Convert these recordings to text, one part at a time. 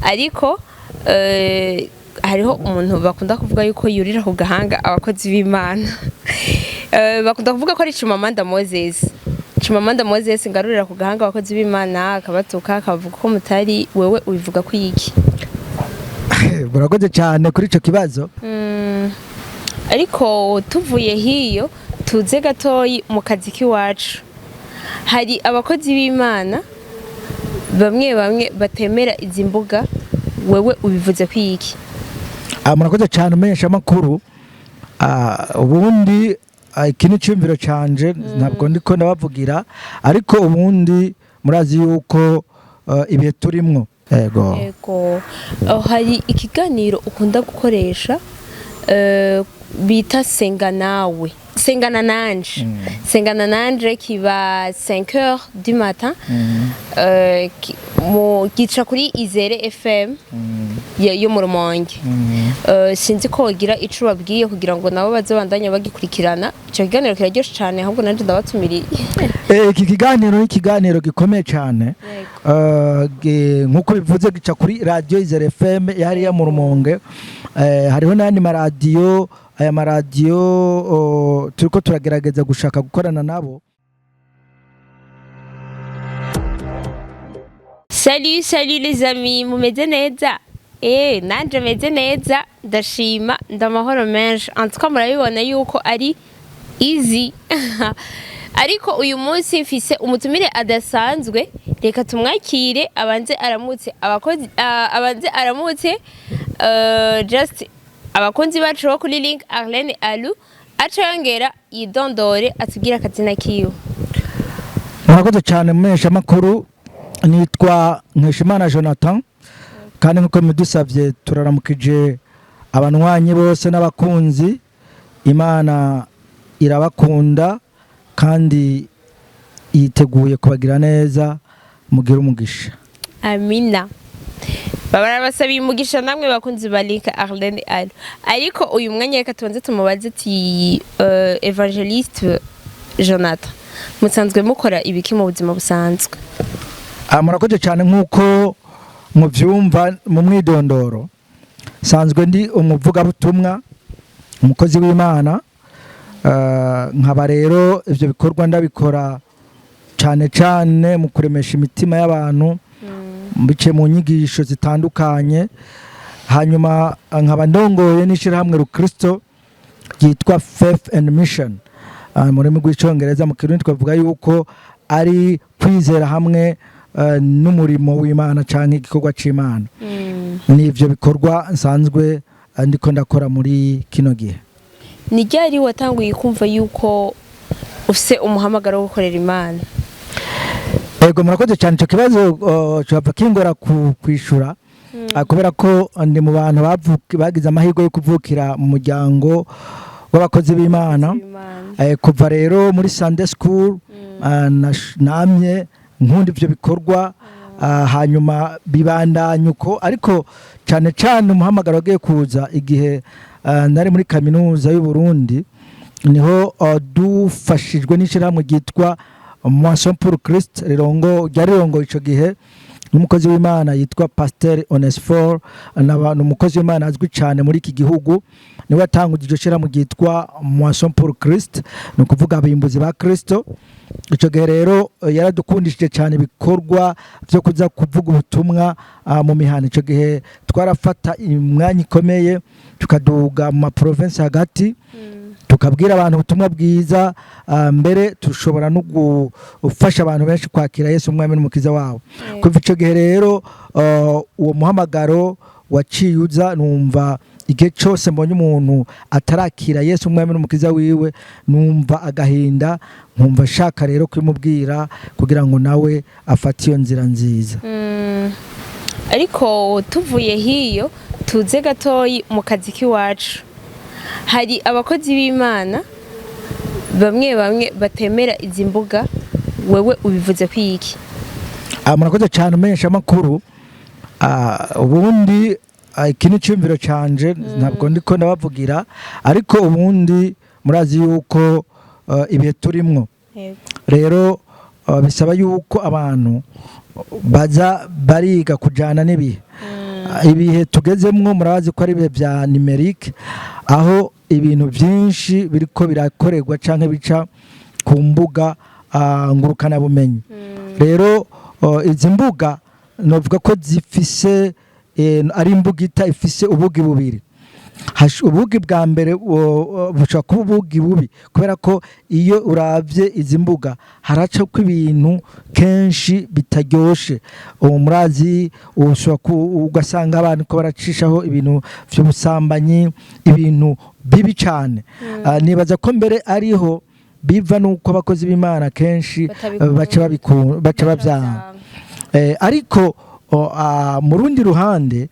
ariko hariho umuntu bakunda kuvuga yuko yurira ku gahanga abakozi b'Imana bakunda kuvuga ko ari Chimamanda Moses ngarurira ku gahanga abakozi b'Imana akabatuka akavuga ko mutari wewe ubivuga ko iki burakoze cyane kuri ico kibazo ariko tuvuye hiyo tuze gatoyi mu kazi k'iwacu hari abakozi b'Imana bamwe batemera izi mbuga wewe ubivuze ko iki murakoze cyane umenyesha makuru ubundi iki ni cyumviro canje ntabwo ndiko ndabavugira ariko ubundi murazi yuko ibihe turimwo yego hari ikiganiro ukunda gukoresha bita sengana nanje kiba 5h du matin mu gica kuri Izere FM yo mu Rumonge sinzi ko gira ico babwiye kugira ngo nabo bazobandanya bagikurikirana ico kiganiro kiraryoshe cyane ahubwo nanje ndabatumiriye iki kiganiro ni ikiganiro gikomeye cyane nkuko bivuze gica kuri radio Izere FM yari ya mu Rumonge hariho n'andi maradiyo aya maradiyo turiko turagerageza gushaka gukorana nabo. Salut les amis, mumeze neza? Nanje meze neza ndashima ndamahoro menshi en tout cas murabibona yuko ari easy ariko uyu munsi mfise umutumire adasanzwe reka tumwakire abanze aramutse abakozi abanze aramutse just abakunzi bacu bo kuri Link Arlene Alu aca yongera yidondore atubwira akazina kiwe. Murakoze cyane mumesha makuru nitwa Nkeshimana Jonathan kandi nkuko mudusavye turaramukije abanwanyi bose n'abakunzi Imana irabakunda kandi yiteguye kubagira neza mugira umugisha. Amina. Babara basabiye umugisha namwe bakunzi ba Link Arlene Alu ariko uyu mwanya reka tubanze tumubaze ati Evangeliste Jonathan musanzwe mukora ibiki mu buzima busanzwe? Murakoze cyane nkuko muvyumva mu mwidondoro sanzwe ndi umuvuga butumwa umukozi w'Imana nkaba rero ivyo bikorwa ndabikora cyane mu kuremesha imitima y'abantu bice mu nyigisho zitandukanye hanyuma nkaba ndongoye n'ishirahamwe Rukristo ryitwa Faith and Mission mu rurimi rw'icongereza mu kirundi twavuga yuko ari kwizera hamwe n'umurimo w'Imana canke igikorwa c'Imana nivyo bikorwa nsanzwe ndiko ndakora muri kino gihe. Ni ryari watanguye kumva yuko ufise umuhamagaro wo gukorera Imana? Ego murakoze cyane ico kibazo cyava kingora kwishura kubera ko ndi mu bantu bagize amahirwe yo kuvukira mu muryango w'abakozi b'Imana kuva rero muri Sunday school namye nkundi ivyo bikorwa hanyuma bibandanya uko ariko cyane umuhamagaro wagiye kuza igihe nari muri kaminuza y'u Burundi niho dufashijwe n'ishirahamwe ryitwa Moisson pour Christ rirongo ico gihe n'umukozi w'Imana yitwa Pasteur Onesphore n'umukozi w'Imana azwi cyane muri iki gihugu niwe atanguje iryo shirahamwe ryitwa Moisson pour Christ no kuvuga abimbuzi ba Kristo. Ico gihe rero yaradukundishije cyane ibikorwa byo kuza kuvuga ubutumwa mu mihana. Ico gihe twarafata imwanya ikomeye tukaduga mu province hagati tukabwira abantu ubutumwa bwiza mbere tushobora no gufasha abantu benshi kwakira Yesu umwami n'umukiza wabo. Kuva ico gihe rero uwo muhamagaro waciyuza numva igihe cyose mbonye umuntu atarakira Yesu umwami n'umukiza wiwe numva agahinda nkumva shaka rero kwimubwira kugira ngo nawe afate iyo nzira nziza. Ariko tuvuye hiyo tuze gatoyi mu kazi k'iwacu hari abakozi b'Imana bamwe batemera izi mbuga wewe ubivuze ko iki? Murakoze cyane umenyesha makuru ubundi iki ni cyumviro canje ntabwo ndiko ndabavugira ariko ubundi murazi yuko ibihe turimwo rero bisaba yuko abantu baza bariga kujana n'ibihe ibihe tugezemwo murabazi ko ari ibihe bya numerique aho ibintu byinshi biriko birakorerwa canke bica ku mbuga ngurukana bumenyi. Rero izi mbuga novuga ko zifise ari imbugita ifise ubugi bubiri. Ubugi bwa mbere bushobora kuba ubugi bubi kubera ko iyo uravye izi mbuga haraca ko ibintu kenshi bitaryoshe. Murazi ugasanga abantu ko baracishaho ibintu vy'ubusambanyi, ibintu bibi cane. Nibaza ko mbere ariho biva nuko abakozi b'Imana kenshi baca babyaha. Ariko mu rundi ruhande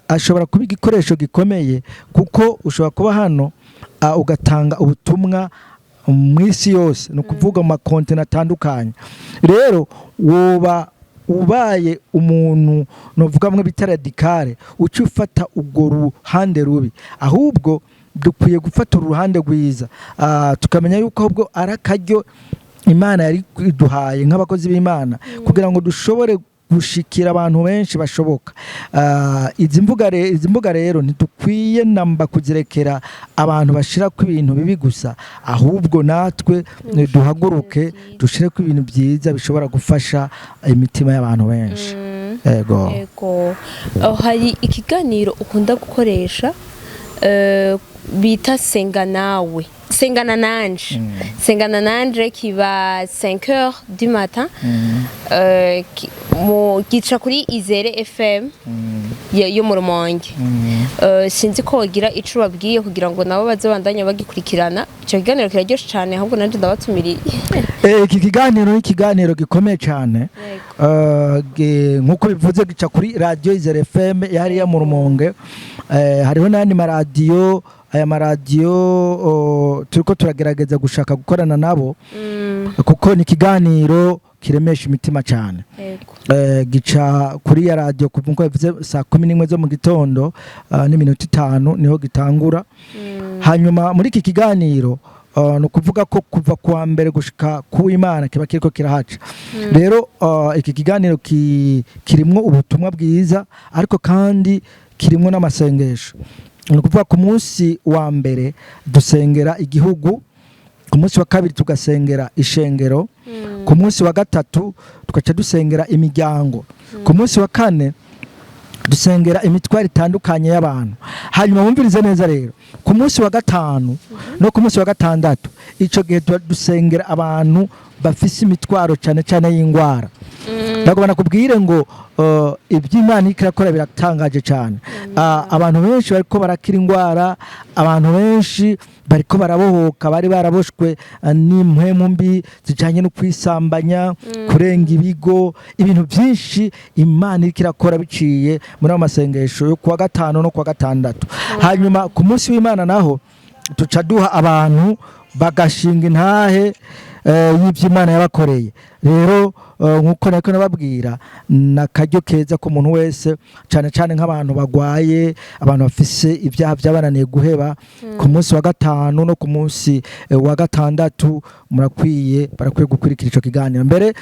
ashobora kuba igikoresho gikomeye kuko ushobora kuba hano ugatanga ubutumwa mu isi yose, ni ukuvuga mu makontinent atandukanye. Rero woba ubaye umuntu novuga mwe bita radikale uci ufata ubwo ruhande rubi, ahubwo dukwiye gufata uruhande rwiza tukamenya yuko ahubwo ari akaryo Imana yari iduhaye nk'abakozi b'Imana kugira ngo dushobore gushikira abantu benshi bashoboka. Izi mbuga rero ntidukwiye namba kuzirekera abantu bashira ku ibintu bibi gusa, ahubwo natwe duhaguruke dushire ku ibintu byiza bishobora gufasha imitima y'abantu benshi. Ego hari ikiganiro ukunda gukoresha bita Sengana nanje kiba 5h du matin gica kuri Izere FM yo mu Rumonge. Sinzi ko wagira ico babwiye kugira ngo nabo bazobandanya bagikurikirana. Ico kiganiro kiraryoshe cyane, ahubwo nanje ndabatumiriye. Iki kiganiro ni ikiganiro gikomeye cyane nkuko bivuze gica kuri radio Izere FM yari ya mu Rumonge. Hariho n'andi maradiyo, aya maradiyo turiko turagerageza gushaka gukorana nabo kuko ni ikiganiro kiremesha imitima cyane. Gica kuri ya radio kuva uko bivuze saa 11 zo mu gitondo n'iminota 5 niho gitangura. Hanyuma muri iki kiganiro no kuvuga ko kuva kwa mbere gushika ku Imana kiba kiriko kirahaca. Rero iki kiganiro kirimwo ubutumwa bwiza ariko kandi kirimwo n'amasengesho. Ni ukuvuga ku munsi wa mbere dusengera igihugu, ku munsi wa kabiri tugasengera ishengero, ku munsi wa gatatu tugaca dusengera imiryango, ku munsi wa kane dusengera imitwaro itandukanye y'abantu. Hanyuma wumvirize neza rero, ku munsi wa gatanu no ku munsi wa gatandatu ico gihe dusengera abantu bafise imitwaro cyane cyane y'ingwara. Ndagobana kubwire ngo iby'Imana ikirakora biratangaje cyane. Abantu benshi bariko barakira ingwara, abantu benshi bariko barabohoka, bari baraboshwe n'impwemu mbi zijanye no kwisambanya, kurenga ibigo, ibintu byinshi Imana ikirakora biciye muri amasengesho yo kuwa gatanu no kuwa gatandatu. Hanyuma ku munsi w'Imana naho tuca duha abantu bagashinga intahe y'ivy'Imana yabakoreye. Rero nkuko nako nababwira nakaryo keza ko umuntu wese cyane cyane nk'abantu bagwaye, abantu bafise ibyaha byabananiye guheba, ku munsi wa gatanu no ku munsi wa gatandatu barakwiye gukurikira ico kiganiro. Mbere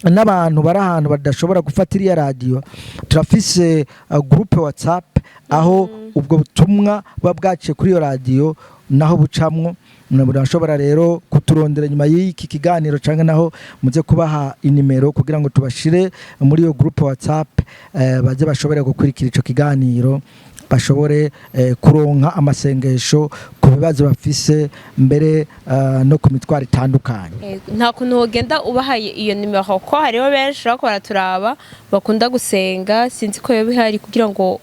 n'abantu bari ahantu badashobora gufatira iya radio, turafise groupe WhatsApp aho ubwo butumwa buba bwaciye kuri iyo radio naho bucamwo. Murashobora rero kuturondera nyuma y'iki kiganiro cyangwa naho muze kubaha inimero kugira ngo tubashire muri iyo groupe WhatsApp baze bashobore gukurikira ico kiganiro, bashobore kuronka amasengesho ku bibazo bafise mbere no ku mitwaro itandukanye. Nta kuntu wogenda ubahaye iyo nimero ko hariho benshi bakora turaba bakunda gusenga, sinzi ko yobihari kugira ngo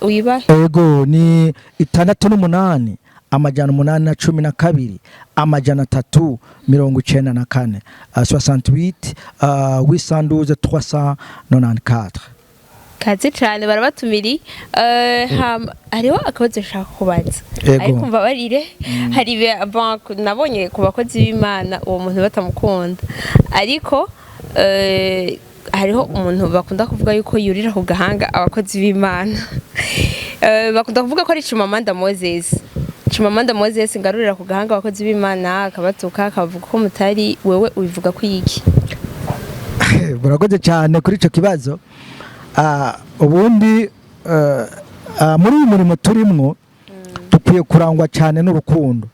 uyibahe. Ego ni 68 amajana 812 amajana 394 68 812 394. Kazi cyane barabatumiri. Hariho akabazo nshaka kubaza ariko mbabarire, hari nabonye ku bakozi b'Imana uwo muntu batamukunda, ariko hariho umuntu bakunda kuvuga yuko yurira ku gahanga abakozi b'Imana. Bakunda kuvuga ko ari Chimamanda Moses ngarurira ku gahanga abakozi b'Imana, akabatuka akavuga ko mutari wewe ubivuga ko yiki. Buragoze cyane kuri ico kibazo. ubundi muri uyu murimo turimwo dukwiye kurangwa cyane n'urukundo.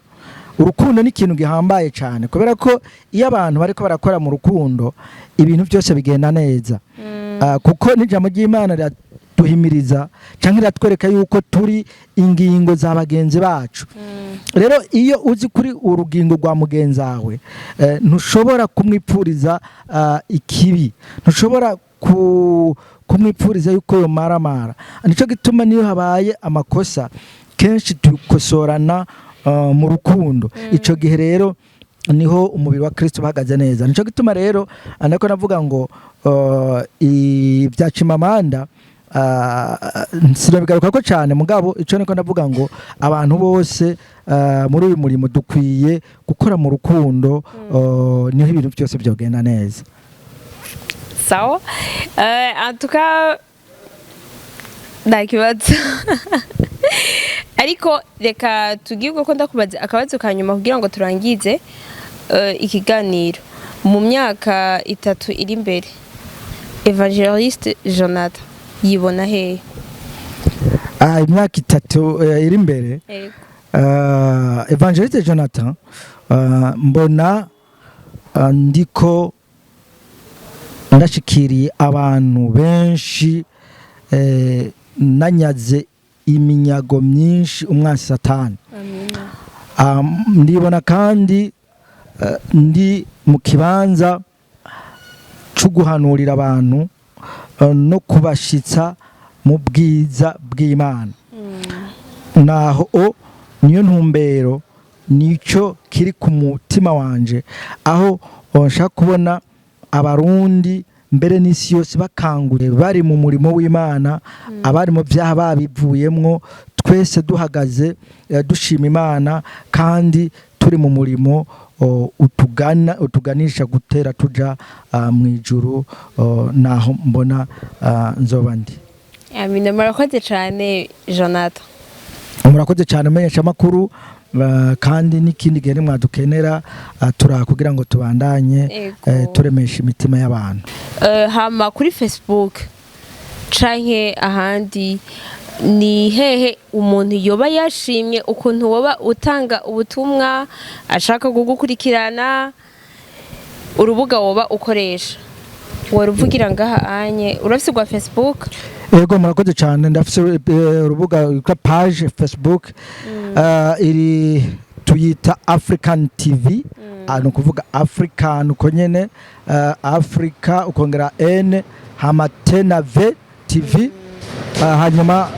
Urukundo ni ikintu gihambaye cyane kubera ko iyo abantu bariko barakora mu rukundo ibintu byose bigenda neza. Kuko n'ijambo ry'Imana riraduhimiriza cyangwa riratwereka yuko turi ingingo za bagenzi bacu. Rero iyo uzi kuri urugingo rwa mugenzi wawe ntushobora kumwipfuriza ikibi, ntushobora kumwipfuriza yuko yomaramara. Nico gituma niyo habaye amakosa kenshi tukosorana mu rukundo. Ico gihe rero niho umubiri wa Kristo bahagaze neza. Nico gituma rero anako navuga ngo ibya Chimamanda sinabigaruka ko cyane mugabo ico niko ndavuga ngo abantu bose muri uyu murimo dukwiye gukora mu rukundo niho ibintu byose byogenda neza. Sawa. En tout cas ndakibaza ariko reka tugirwe ko ndakubaza akabazo kanyuma kugira ngo turangize ikiganiro. Mu myaka 3 iri imbere Evangeliste Jonathan yibona hehe? Imyaka 3 iri imbere Evangeliste Jonathan mbona ndiko ndashikiriye abantu benshi nanyaze iminyago myinshi umwasi Satani. Ndibona kandi ndi mu kibanza cyo guhanurira abantu no kubashitsa mu bwiza bw'Imana. Naho niyo ntumbero nico kiri ku mutima wanje aho nshaka kubona abarundi mbere n'isi yose bakangure bari mu murimo w'Imana, abari mu byaha babivuyemwo, twese duhagaze dushima Imana kandi turi mu murimo utuganisha gutera tuja mu ijuru naho mbona nzoba ndi. Amina, murakoze cyane Jonathan. Murakoze cyane menyesha makuru kandi n'ikindi gihe mwadukenera turakugira ngo tubandanye turemesha imitima y'abantu. Hama kuri Facebook canke ahandi ni hehe umuntu yoba yashimye ukuntu woba utanga ubutumwa ashaka kugukurikirana urubuga woba ukoresha waruvugira ngaha anye urafise rwa Facebook? Yego murakoze cyane ndafise urubuga rwa page Facebook iri tuyita African TV no kuvuga African uko nyene Africa ukongera N hama tena V TV hanyuma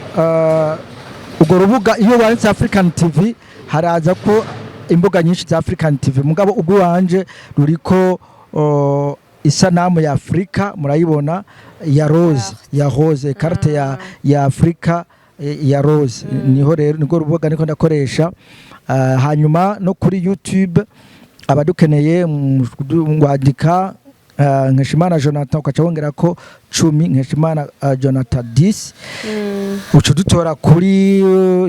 ugo rubuga iyo wanditse African TV haraza ko imbuga nyinshi za African TV mugabo ubwo wanje ruriko isanamu ya Afrika murayibona ya rose carte ya Afrika ya rose niho rero niko rubuga niko ndakoresha. Hanyuma no kuri YouTube abadukeneye ngwadika Nkeshimana Jonathan ukaca wongera ko 10 Nkeshimana Jonathan 10 ucu dutora kuri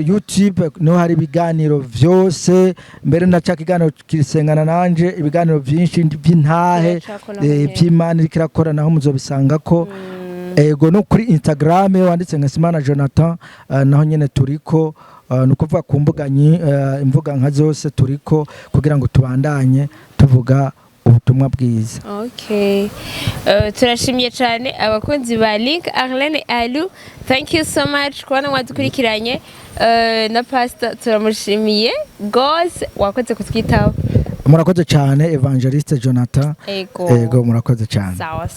YouTube niho hari ibiganiro vyose mbere naca kiganiro kirisengana nanje ibiganiro byinshi by'intahe by'Imana ikirakora naho muzobisanga ko ego no kuri Instagram wanditse Nkeshimana Jonathan naho nyene turiko nukuvuga ku imvuga nka zose turiko kugira ngo tubandanye tuvuga ubutumwa bwiza. Okay. Turashimye cyane abakunzi ba Link Arlene Alu. Thank you so much kwa mwadukurikiranye na pastor turamushimiye gose wakoze kutwitaho. Murakoze cyane Evangeliste Jonathan. Ego murakoze cyane. Sawa.